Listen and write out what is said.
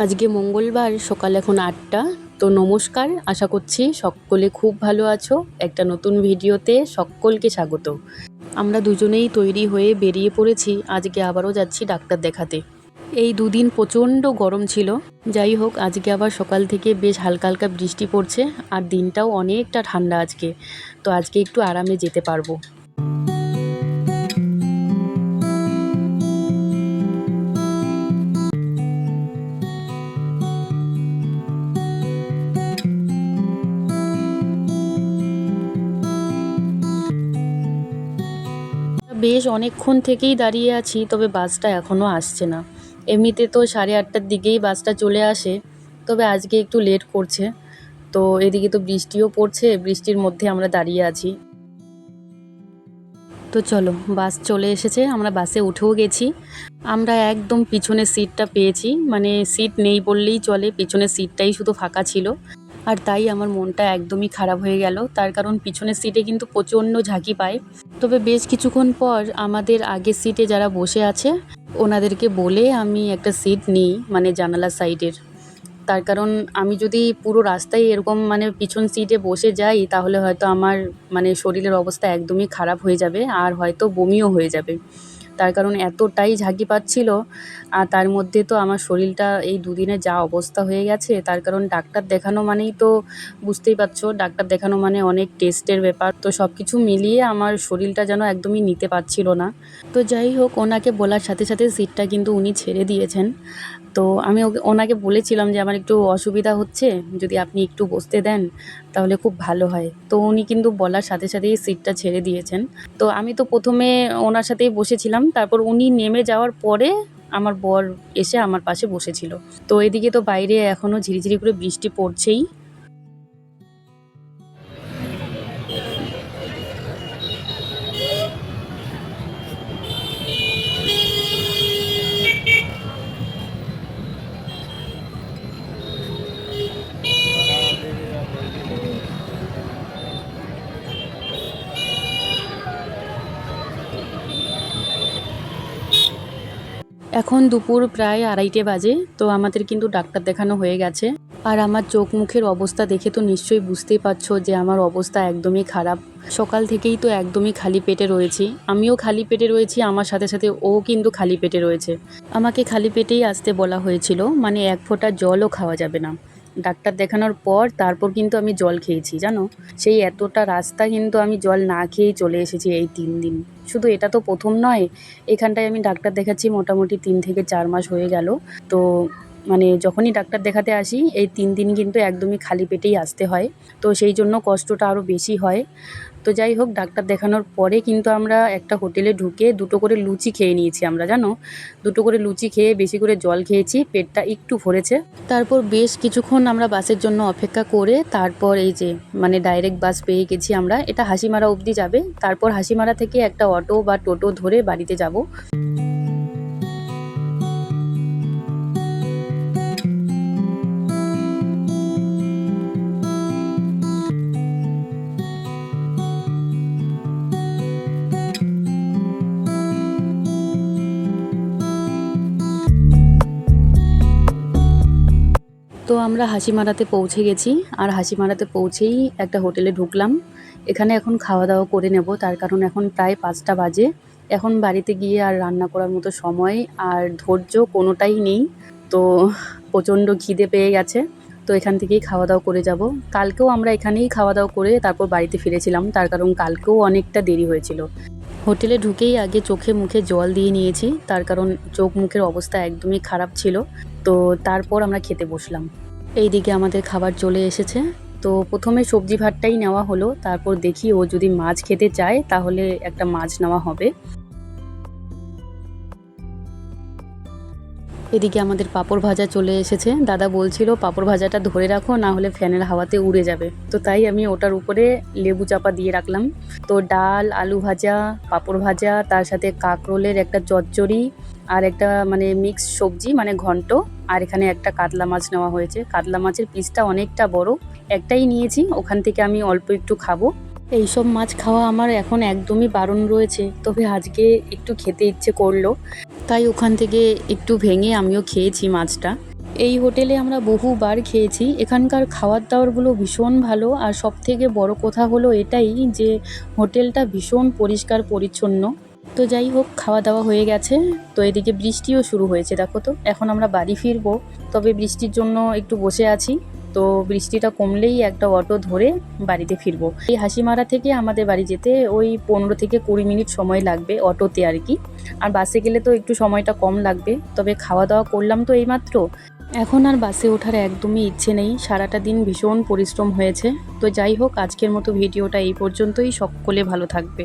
আজকে মঙ্গলবার, সকাল এখন ৮টা। তো নমস্কার, আশা করছি সকলে খুব ভালো আছো। একটা নতুন ভিডিওতে সকলকে স্বাগত। আমরা দুজনেই তৈরি হয়ে বেরিয়ে পড়েছি, আজকে আবারও যাচ্ছি ডাক্তার দেখাতে। এই দুদিন প্রচণ্ড গরম ছিল, যাই হোক আজকে আবার সকাল থেকে বেশ হালকা হালকা বৃষ্টি পড়ছে, আর দিনটাও অনেকটা ঠান্ডা আজকে। তো আজকে একটু আরামে যেতে পারবো। বেশ অনেকক্ষণ থেকেই দাঁড়িয়ে আছি, তবে বাসটা এখনও আসছে না। এমনিতে তো 8:30টার দিকেই বাসটা চলে আসে, তবে আজকে একটু লেট করছে। তো এদিকে তো বৃষ্টিও পড়ছে, বৃষ্টির মধ্যে আমরা দাঁড়িয়ে আছি। তো চলো, বাস চলে এসেছে, আমরা বাসে উঠেও গেছি। আমরা একদম পিছনের সিটটা পেয়েছি, মানে সিট নেই বললেই চলে, পিছনের সিটটাই শুধু ফাঁকা ছিল। আর তাই আমার মনটা একদমই খারাপ হয়ে গেল, তার কারণ পিছনের সিটে কিন্তু প্রচণ্ড ঝাঁকি পায়। তবে বেশ কিছুক্ষণ পর আমাদের আগের সিটে যারা বসে আছে ওনাদেরকে বলে আমি একটা সিট নিই, মানে জানালার সাইডের। তার কারণ আমি যদি পুরো রাস্তায় এরকম মানে পিছন সিটে বসে যাই, তাহলে হয়তো আমার মানে শরীরের অবস্থা একদমই খারাপ হয়ে যাবে, আর হয়তো বমিও হয়ে যাবে। তার কারণ এতটাই ঝাঁকি পাচ্ছিল, আর তার মধ্যে তো আমার শরীরটা এই দুদিনে যা অবস্থা হয়ে গেছে। তার কারণ ডাক্তার দেখানো মানেই তো বুঝতেই পারছো, ডাক্তার দেখানো মানে অনেক টেস্টের ব্যাপার। তো সব কিছু মিলিয়ে আমার শরীরটা যেন একদমই নিতে পারছিল না। তো যাই হোক, ওনাকে বলার সাথে সাথে সিটটা কিন্তু উনি ছেড়ে দিয়েছেন। তো আমি ওনাকে বলেছিলাম যে আমার একটু অসুবিধা হচ্ছে, যদি আপনি একটু বসতে দেন তাহলে খুব ভালো হয়। তো উনি কিন্তু বলার সাথে সাথেই সিটটা ছেড়ে দিয়েছেন। তো আমি তো প্রথমে ওনার সাথেই বসেছিলাম, তারপর উনি নেমে যাওয়ার পরে আমার বর এসে আমার পাশে বসেছিল। তো এদিকে তো বাইরে এখনও ঝিরিঝিরি করে বৃষ্টি পড়ছেই। এখন দুপুর প্রায় 2:30 বাজে। তো আমাদের কিন্তু ডাক্তার দেখানো হয়ে গেছে। আর আমার চোখ মুখের অবস্থা দেখে তো নিশ্চয়ই বুঝতেই পারছো যে আমার অবস্থা একদমই খারাপ। সকাল থেকেই তো একদমই খালি পেটে রয়েছি, আমিও খালি পেটে রয়েছি, আমার সাথে সাথে ও কিন্তু খালি পেটে রয়েছে। আমাকে খালি পেটেই আসতে বলা হয়েছিল, মানে এক ফোঁটা জলও খাওয়া যাবে না। ডাক্তার দেখানোর পর তারপর কিন্তু আমি জল খেয়েছি, জানো। সেই এতটা রাস্তা কিন্তু আমি জল না খেয়েই চলে এসেছি এই 3 দিন। শুধু এটা তো প্রথম নয়, এখানটায় আমি ডাক্তার দেখাচ্ছি মোটামুটি 3 থেকে 4 মাস হয়ে গেল। তো মানে যখনই ডাক্তার দেখাতে আসি এই 3 দিন কিন্তু একদমই খালি পেটেই আসতে হয়। তো সেই জন্য কষ্টটা আরও বেশি হয়। তো যাই হোক, ডাক্তার দেখানোর পরে কিন্তু আমরা একটা হোটেলে ঢুকে 2টো করে লুচি খেয়ে নিয়েছি আমরা, জানো। 2টো করে লুচি খেয়ে বেশি করে জল খেয়েছি, পেটটা একটু ভরেছে। তারপর বেশ কিছুক্ষণ আমরা বাসের জন্য অপেক্ষা করে তারপর এই যে মানে ডাইরেক্ট বাস পেয়ে গেছি আমরা। এটা হাসিমারা অবধি যাবে, তারপর হাসিমারা থেকে একটা অটো বা টোটো ধরে বাড়িতে যাব। তো আমরা হাসিমারাতে পৌঁছে গেছি, আর হাসিমারাতে পৌঁছেই একটা হোটেলে ঢুকলাম। এখানে এখন খাওয়া দাওয়া করে নেব, তার কারণ এখন প্রায় 5টা বাজে। এখন বাড়িতে গিয়ে আর রান্না করার মতো সময় আর ধৈর্য কোনোটাই নেই। তো প্রচণ্ড খিদে পেয়ে গেছে। তো এখান থেকেই খাওয়া দাওয়া করে যাব। কালকেও আমরা এখানেই খাওয়া দাওয়া করে তারপর বাড়িতে ফিরেছিলাম, তার কারণ কালকেও অনেকটা দেরি হয়েছিল। হোটেলে ঢুকেই আগে চোখে মুখে জল দিয়ে নিয়েছি, তার কারণ চোখ মুখের অবস্থা একদমই খারাপ ছিল। তো তারপর আমরা খেতে বসলাম। এইদিকে আমাদের খাবার চলে এসেছে। তো প্রথমে সবজি ভাতটাই নেওয়া হলো, তারপর দেখি ও যদি মাছ খেতে চায় তাহলে একটা মাছ নেওয়া হবে। এদিকে আমাদের পাঁপড় ভাজা চলে এসেছে। দাদা বলছিল পাঁপড় ভাজাটা ধরে রাখো, না হলে ফ্যানের হাওয়াতে উড়ে যাবে। তো তাই আমি ওটার উপরে লেবু চাপা দিয়ে রাখলাম। তো ডাল, আলু ভাজা, পাঁপড় ভাজা, তার সাথে কাঁকরোলের একটা চচ্চড়ি, আর একটা মানে মিক্স সবজি মানে ঘন্ট। আর এখানে একটা কাতলা মাছ নেওয়া হয়েছে। কাতলা মাছের পিসটা অনেকটা বড়, একটাই নিয়েছি, ওখান থেকে আমি অল্প একটু খাবো। এইসব মাছ খাওয়া আমার এখন একদমই বারণ রয়েছে, তবে আজকে একটু খেতে ইচ্ছে করলো, তাই ওখান থেকে একটু ভেঙে আমিও খেয়েছি মাছটা। এই হোটেলে আমরা বহুবার খেয়েছি। এখানকার খাবার দাবারগুলো ভীষণ ভালো, আর সবথেকে বড় কথা হলো এটাই যে হোটেলটা ভীষণ পরিষ্কার পরিচ্ছন্ন। তো যাই হোক, খাওয়া দাওয়া হয়ে গেছে। তো এদিকে বৃষ্টিও শুরু হয়েছে, দেখো তো। এখন আমরা বাড়ি ফিরবো, তবে বৃষ্টির জন্য একটু বসে আছি। তো বৃষ্টিটা কমলেই একটা অটো ধরে বাড়িতে ফিরবো। এই হাসিমারা থেকে আমাদের বাড়ি যেতে ওই 15 থেকে 20 মিনিট সময় লাগবে অটোতে আর কি। আর বাসে গেলে তো একটু সময়টা কম লাগবে। তবে খাওয়া দাওয়া করলাম তো এইমাত্র, এখন আর বাসে ওঠার একদমই ইচ্ছে নেই। সারাটা দিন ভীষণ পরিশ্রম হয়েছে। তো যাই হোক, আজকের মতো ভিডিওটা এই পর্যন্তই। সকলে ভালো থাকবে।